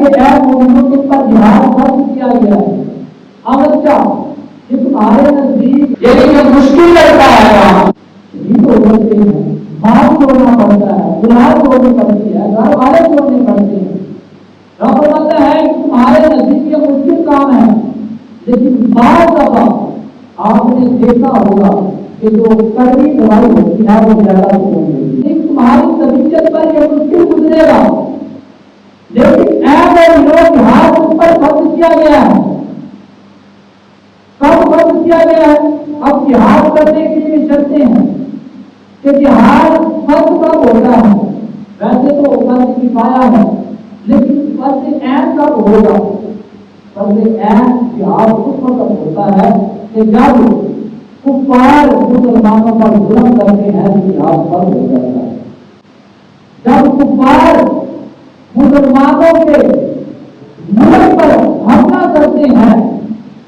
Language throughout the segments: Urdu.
کہ اے مومنوں تم پر جہاد فرض کیا گیا ہے، اگرچہ یہ تمہارے نزدیک یعنی کہ مشکل لگتا ہے کام، یہ تو ہوتے ہیں، مال چھوڑنا پڑتا ہے، اولاد چھوڑنی پڑتی ہے، گھر والے چھوڑنے پڑتے ہیں۔ رب فرماتا ہے کہ تمہارے نزدیک یہ مشکل کام ہے، لیکن بعض دفعہ آپ نے دیکھا ہوگا کہ جو کڑوی دوائی ہوتی ہے وہ زیادہ ہوتی، تمہاری طبیعت پر یہ مشکل گزرے گا، لیکن اے لوگ جہاد تم پر فرض کیا گیا ہے۔ کب فرض کیا گیا ہے؟ اب جہاد کرنے کے لیے شرطیں ہیں کہ جہاد فرض کب ہوتا ہے؟ ویسے تو فرض کفایہ ہے، لیکن فرض عین کب ہوگا؟ فرض عین جہاد اس وقت ہوتا ہے کہ جب کفار مسلمانوں پر ظلم کرتے ہیں تو جہاد فرض ہو جاتا ہے۔ جب کفار مسلمانوں کے ملک پر حملہ کرتے ہیں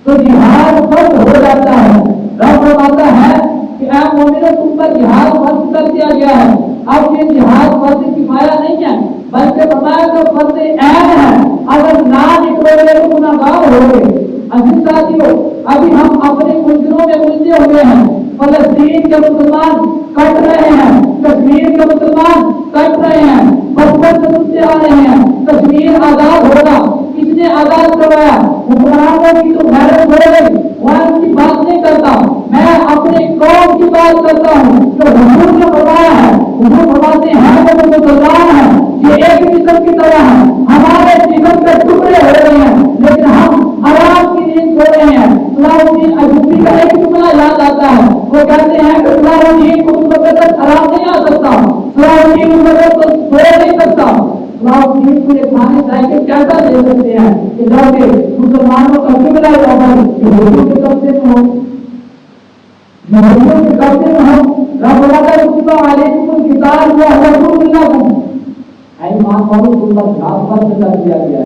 تو جہاد فرض ہو جاتا ہے۔ رب فرماتا ہے کہ اے مومنو تم پر جہاد فرض کر دیا گیا ہے۔ اب یہ جہاد فرض کفایہ نہیں ہے بلکہ فرمایا تو فرض عین ہے، اگر نہ نکلو گے تو گناہگار ہوگے۔ عزیز ساتھیو، ابھی ہم اپنے ملکوں میں الجھے ہوئے ہیں، فلسطین کے مسلمان کٹ رہے ہیں، کشمیر کے مسلمان کٹ رہے ہیں، بچپن سے سنتے آ رہے ہیں کشمیر آزاد ہوگا، کس نے آزاد کروایا؟ حکمرانوں کی تو غیرت ہو گئی، میں ان کی بات نہیں کرتا، میں اپنے قوم کی بات کرتا ہوں جو حضور نے فرمایا ہے۔ حضور فرماتے ہیں کہ مسلمان ہیں یہ ایک جسم کی طرح ہے، ہمارے جسم کے ٹکڑے ہو رہے ہیں لیکن ہم آرام کی نیند سو رہے ہیں۔ صلاح الدین ایوبی کا ایک جملہ یاد آتا ہے، وہ کہتے ہیں کہ صلاح الدین کو اس وقت تک آرام نہیں آ سکتا، صلاح الدین اس وقت تو سو نہیں سکتا۔ صلاح الدین کو یہ کھانے ذائقے کیسا دے سکتے ہیں کہ جب مسلمانوں کا قبلہ عمل یہودیوں کے قبضے میں ہو، یہودیوں کے قبضے میں ہو۔ رب علیکم القتال وهو كره لكم، ایمان والوں کو پر جہاد فرض کر دیا گیا۔